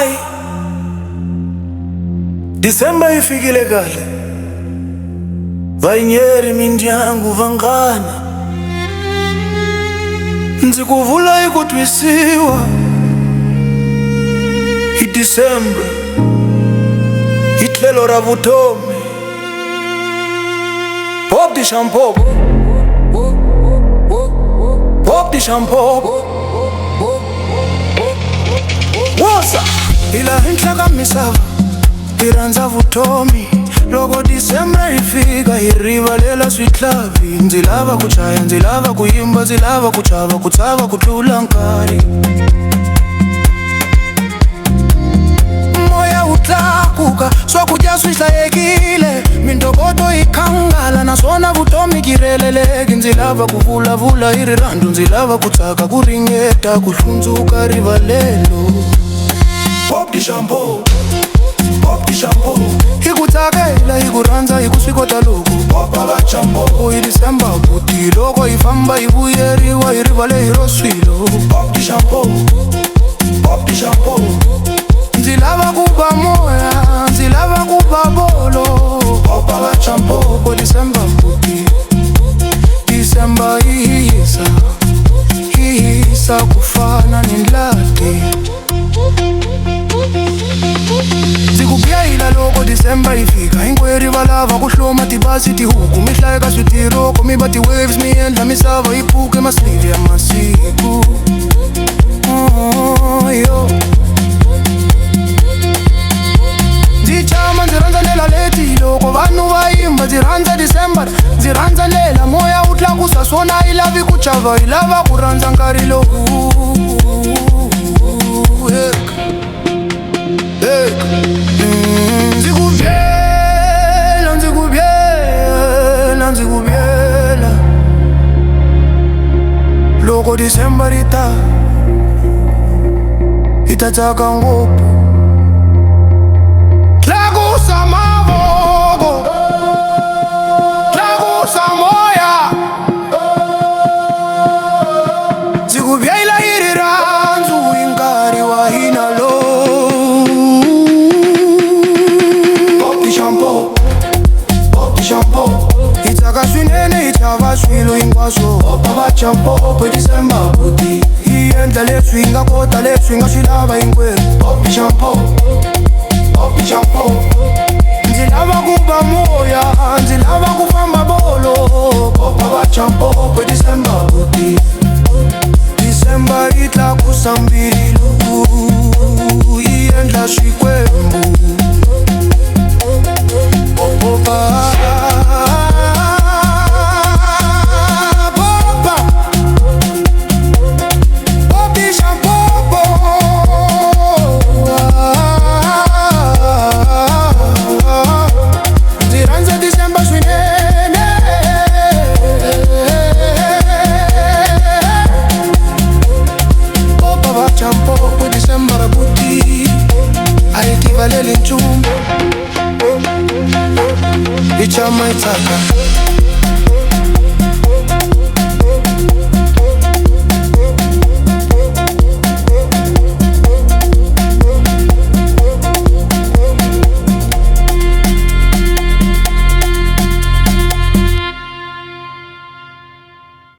Hayi, Disemba ifikile kahle, vanyeri mindyangu vanghana, ndzi ku vula hi ku twisiwa. Hi Disemba hi tlhelo ra vutomi. Bob di Shampoo, Bob di Shampoo, woza ila henhla ka misava hi rhandza vutomi. Loko Disemba yi fika hi rivalela switlhavi. Ndzi lava ku chaya, ndzi lava ku yimba, ndzi lava ku chava, ku tsava ku tlula nkarhi. Moya wu tlakuka, swakudya swi hlayekile, mintokoto yi khangala, naswona vutomi kireleleki. Ndzi lava ku vulavula hi rirhandzu, ndzi lava ku tsaka, ku ringeta, ku hlundzuka rivalelo. Bob di Shampoo, Bob di Shampoo, hi ku tsakela, hi ku rhandza, hi ku swi kota loku. Bob di Shampoo, hi Disemba buti, loko hi famba hi vuyeriwa, hi rivale hi ro swilo. Bob di Shampoo, Bob di Shampoo, ndzi lava ku ba moya, ndzi lava ku ba bolo. Bob di Shampoo, Disemba buti, Disemba hi hisa ku fana ni ndlati. Ndzi ku biyela loko Disemba yi fika, hinkwerhu va lava ku hloma tibazi, tihuku, mi hlayeka switiroko, mi ba ti-waves, mi endla misava yi pfuke masivili ya masiku. Yo ndzi chama, ndzi rhandza lela leti, loko vanhu va yimba, ndzi rhandza Disemba, ndzi rhandza lela. Moya wu tlakusa, swona yi lavi ku chava, yi lava ku rhandza nkarhi lowu. Ndzi ku byela, ndzi ku byela, ndzi ku byela, loko Disemba ri ta, hi ta tsaka ngopfu. Tlakusa mavoko, tlakusa moya, ndzi ku byela hi rirhandzu, hi nkarhi wa hina lowu. Bob di Shampoo, Bob di Shampoo, hi tsaka swinene, hi chava swilo hinkwaswo. Bob di Shampoo, hi Disemba buti, hi endla leswi hi nga kota, leswi hi nga swi lava hinkwerhu. Bob di Shampoo, Bob di Shampoo, ndzi lava ku ba moya, ndzi lava ku famba bolo. Bob di Shampoo, hi Disemba buti, Disemba yi tlakusa mbilu, yi endla swikwembu. Ichama itaka